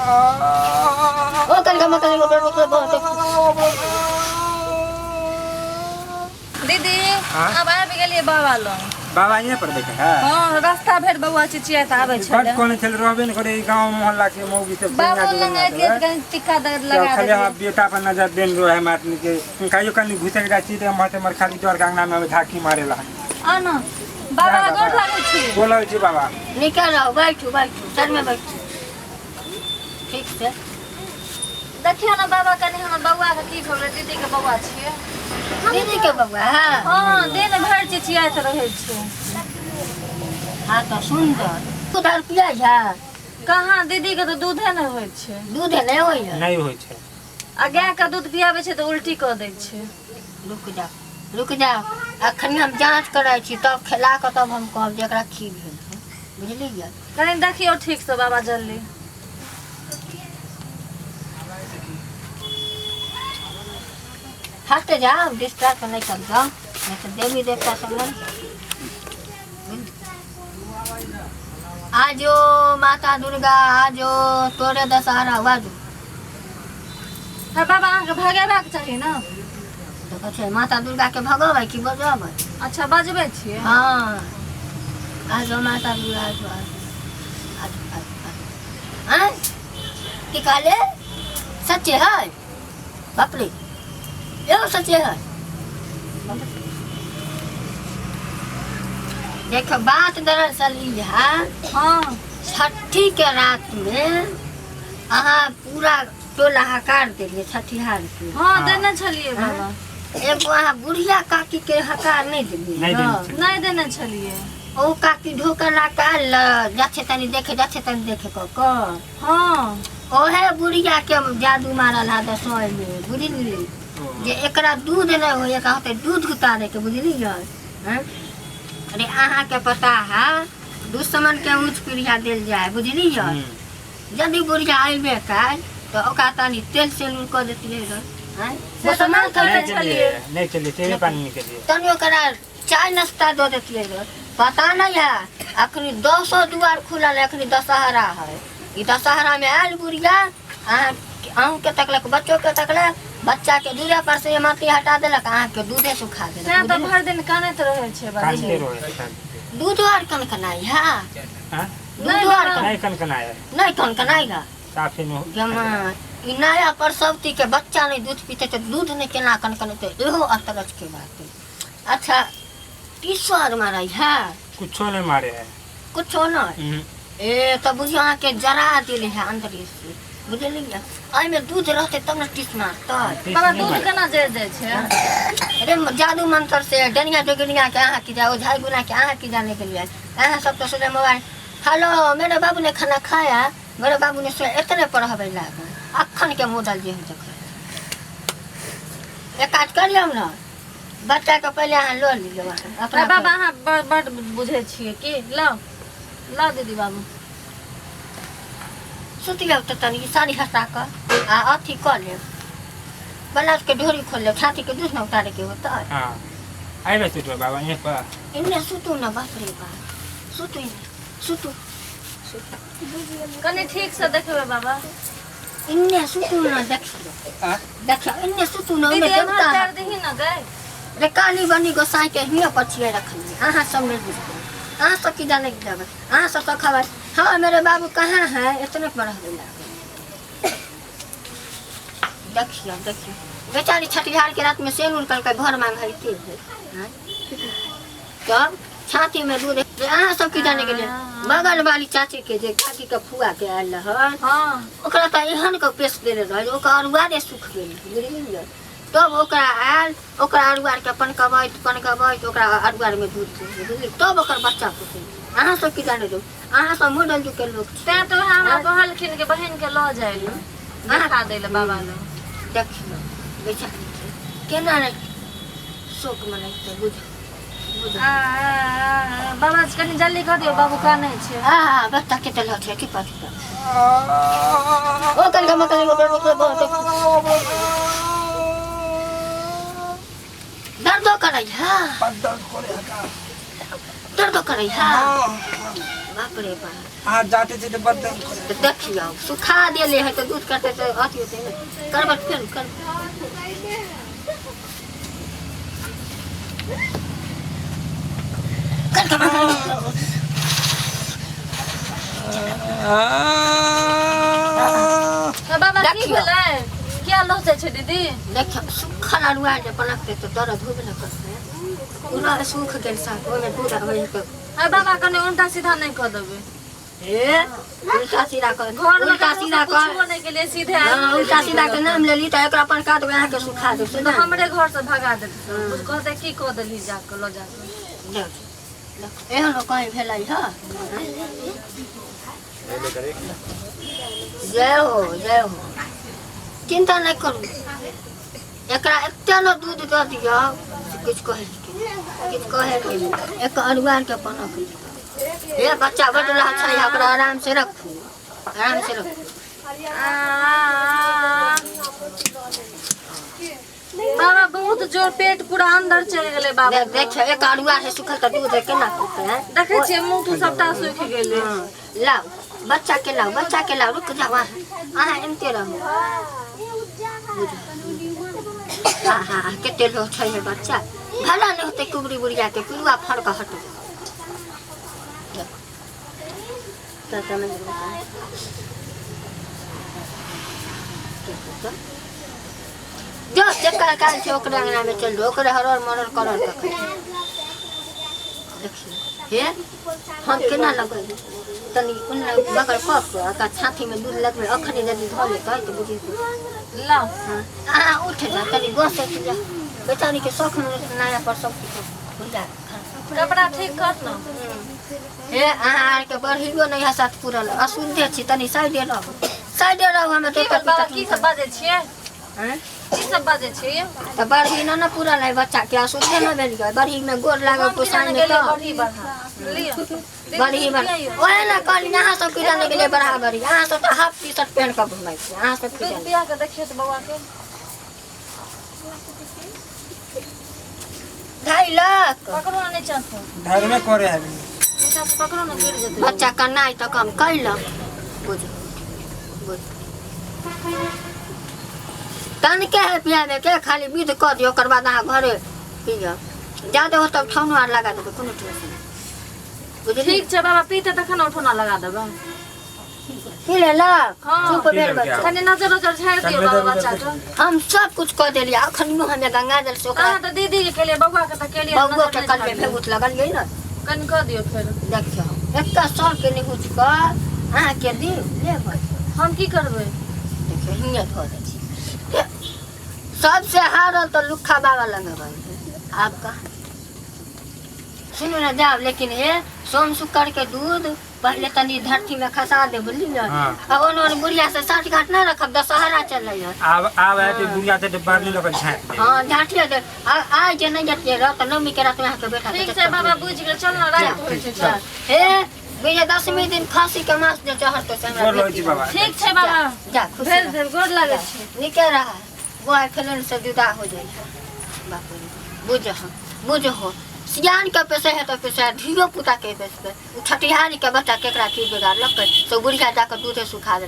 ओ दीदी अब आबि गेलियै बाबा लग। बाबा यहाँ पर बैठे है। हाँ रास्ता भेट बउआ चिचिया त आबै छै। बट कोन चल रहबे न करे गांव मोहल्ला के मौगी सब बाबू लग एतियै त कहीं टिक्का लगा खाली दे। हम बेटा पर नजर देन रो है मातनी के कायो कनी घुसे के चीज हमर खाली तोर गांगना में झाकी मारेला। आ न बाबा गोर लागै छी। बोलै छी बाबा निकल आओ बैठो सर में बैठो ठीक से देखियो ना बाबा कनी हमर बउआ के की भले दीदी के बउआ छियै। दीदी के बउआ हां दिन भर चिचियात रहै छै। हां तो सुंदर दूध और पिया जा कहाँ दीदी के तो दूधे न होय छै। दूध नहीं होय नहीं होय छै। आ गाय के दूध पियाबै छै त उल्टी क दै छै। रुक जा अखन हम जांच करै छी तब खिला के तब हम कहब जेकरा की भेल बुझलियै। कनी देखियो ठीक से बाबा जल्दी। हट जाओ डिस्टर्ब नहीं कर जाओ नहीं तो देवी देवता सब आजो माता दुर्गा आजो तोरे दशहरा बाजू। बाबा अहाँ के भगेबाक चाही ना। तो कहे माता दुर्गा के भगबै कि बजबै। अच्छा बजबै छियै। हाँ आजो माता दुर्गा आजो हैं की कहले सच्चे है बाप रे यो सच्चे है। देखो बात दरअसल है हाँ छठी के रात में अहाँ पूरा टोला हकार दिलिए छठिहार के। हाँ देने छलिए बाबा। एगो अहाँ बुढ़िया काकी के हकार नहीं दिलिए नहीं देने छलिए। ओ काकी ढोकर लाल जाछे तनी देखे क हाँ ओहे बुढ़िया के जादू मारल है दसोई में बुझली जे एकरा दूध नहीं होय कहते दूध उतारे के बुझलिए। अरे अहाँ के पता है दुश्मन के ऊँच पीढ़िया दिल जाए बुझलिए। यदि बुढ़िया अबे काल तो ओका तनी तेल सेलूर कर देतिए मुसलमान करते छलिए नहीं चलिए तेरे पानी के लिए तनी ओकरा चाय नाश्ता दे देतिए पता नहीं है। अखनी 200 दुआर खुलल अखनी दशहरा है। ई दशहरा में आयल बुढ़िया अहूँ के तकलक बच्चों के तकलक बच्चा के दूरे पर से माटी हटा देलक अहाँ के दूधे सुखा देलक। मैं तो भर दिन कानत रहे छे कानते रोए दूध और कनकनाई है। हां दूध और नहीं कनकनाया नहीं कनकनाएगा साफे में जमा ई नया प्रसवती के बच्चा नहीं दूध पीते तो दूध नहीं केना कनकनते एहो अतरज के बात है। अच्छा टीसर मारे है कुछो नहीं मारे है कुछो नहीं ए तो बुझियो अहाँ के जरा दिले है अंदर से बुझलिए। आई में दूध रहते तब न टीस मारता बाबा दूध केना जे छे। अरे जादू मंत्र से डनिया डोगनिया के अहाँ की जाओ झाई गुना के अहाँ की जाने के लिए अहाँ सब तो सुने मोबाइल हेलो मेरे बाबू ने खाना खाया मेरे बाबू ने से इतने पढ़ावे लागे अखन के मॉडल जे हो जख एक काज करियो ना बच्चा के पहले अहाँ लो लियो अपना बाबा अहाँ बड़ बुझे छिए की लाओ दीदी बाबू सुतिया तो तनी साड़ी हटा कर आ अथी कर ले ब्लाउज के डोरी खोल ले छाती के दूध न उतारे के होता है। हां आइबे सुतो बाबा ये पर इन्ने सुतू ना बाप रे बाप सुतू कने ठीक से देखबे बाबा इन्ने सुतू ना देखियो इन्ने सुतू ना में दीदी देवता कर दही ना गए रे काली बनी गोसाई के हिया पछिए रखनी अहाँ सब में बुझते अहाँ सब की जाने के जावे अहाँ सब तो खबर हाँ मेरे बाबू कहाँ है इतने बड़ा देखियो बेचारी छठिहार के रात में सेनूर करके भर मांग है तब छाती में दूध अहाँ सब की जाने के लिए बगल वाली चाची के जे काकी के फुआ के आयल है हां ओकरा त एहन के पेश दे रहे ओकर अरुआरे सुख गेल बुझलिए। तब ओकरा आयल ओकरा अरुआर के पनकबैत ओकरा अरुआर में दूध बुझलिए तब ओकर बच्चा पुते अहाँ सब की जाने दो अहाँ सब मॉडल जो के लोग ते तो हमरा कहलखिन के बहन के ल जाय ले देखा देले बाबा ने देखियो बेचारी केना रे शोक मनैते बुझ बाबा कनी जल्दी कर दियो बाबू काने छे। हां बच्चा के तल है की पाती ओ कल गम कल दर्द करे है दर्द करे है बाप रे बाप हाथ जाते थे तो बदल तो देखियो सुखा देले है तो दूध करते तो अथी होते है करबट फेर कर बाबा की भेलै क्या लौटे छै दीदी देखियो सुखा लड़ुआ जे पलकते तो दर्द होबे न करते उना सुख गेल साथ ओमे दूध होय के है बाबा कने उल्टा सीधा नहीं कर देबे ए उल्टा सीधा कर घर में उल्टा सीधा कर छोड़ने के लिए सीधे हां उल्टा सीधा के नाम लेली त एकरा अपन काट के के सुखा दे तो हमरे घर से भगा देते कुछ कहते की कह देली जाके लो जाके एहन कहीं भेलै ह जय हो चिंता नहीं करू एकरा एते न दूध दे दियो कुछ कहे एक अरुआर के पनक ये बच्चा बड़ रहा छै एकरा आराम से रखू बाबा बहुत जोर पेट पूरा अंदर चल गेले बाबा देख एक अरुआ है सुखल त दूध केना पीते हैं देखे छियै मुंह तो सबटा सूख गेले लाओ बच्चा के लाओ रुक जाओ आहा एनते रहो हां केते लो छै है बच्चा भला नहीं होते कुबरी बुढ़िया के पिलुआ फड़क हट जो चक्कर काल से ओकरा अंगना में चल दो ओकरे हरर मरर करर तक देखिए हे हम केना लगै तनी उन बगल कप का छाती में दूध लगबे अखनी यदि धले त बुझी लाओ आ उठ जा तनी गोस से जा बेचारी के शौक में नया पर सब कुछ बुझा कपड़ा ठीक कर न हे आहार के बढ़ियो नहीं हसत पूरल असुंधे छी तनी साइडे रहो हम तो बाबा की सब बाजे छियै हैं की सब बाजे छियै त बढ़ी न पूरा लै बच्चा के असुंधे न भेल गय बढ़ी में गोर लागल पुसाई में तो बढ़ी बढ़ा लियो बढ़ी बन ओए ना कहली यहाँ सब किरा ने गेले बराबर यहाँ सब तो हाफ टी शर्ट पहन के घुमाई छी यहाँ सब किरा बियाह के देखिए तो बाबा के 2.5 लाख पकड़ो ना नीचा से घर में करे है नीचा से पकड़ो ना गिर जेते बच्चा कन्नाई तो कम कैला बुझ तन के है पिया दे के खाली विध क दियो ओकर बाद अहाँ घरे पिया जादे हो तब ठौनो आर लगा देबे कोनो टेंशन बुझली ठीक छै बाबा पीते तखन उठोना लगा देबे पी ले ला हाँ। चुप बेर बच्चा कने नजर झाड़ दियो बाबा बच्चा के हम सब कुछ कह देलिए अखन नु हमें गंगा जल से ओकरा कहाँ तो दीदी के केलिए बउआ के त केलिए बउआ के कल में भेगुत लगल गई ना कन कह दियो फिर देखियो एकटा सौ के निहुच क अहाँ के दी ले भाई हम की करबे देखियो हिंगे धो दे छी सबसे हारल तो लुखा बाबा लंग भाई आपका सुनो ना जाओ लेकिन ये सोम शुक्र के दूध पहले तनी धरती में खसा दे बुझली ना हाँ। अब उन्होंने बुढ़िया से 60 घाट ना रखब दशहरा चल रही है अब है तो बुढ़िया से बारली लोग छाट दे हाँ झाटिया दे आज जे नहीं जाती रात नवमी के रात यहाँ के बेटा ठीक छै बाबा बुझ गेल चल ना रात होय छै चल हे बीजे 10वीं दिन खांसी के मास जे चढ़ तो से हमरा गोर लगै छी बाबा ठीक छै बाबा जा खुश भेल रह। भेल गोर लागे छै निके रहा बॉय फ्रेंड से जुदा हो जाए बाप रे बुझ हो सियान के पैसे है तो पैसे धियो पुता के पैसे छठिहारी के बच्चा केकरा की बिगाड़ लग तो बुढ़िया जाकर दूधे सुखा दे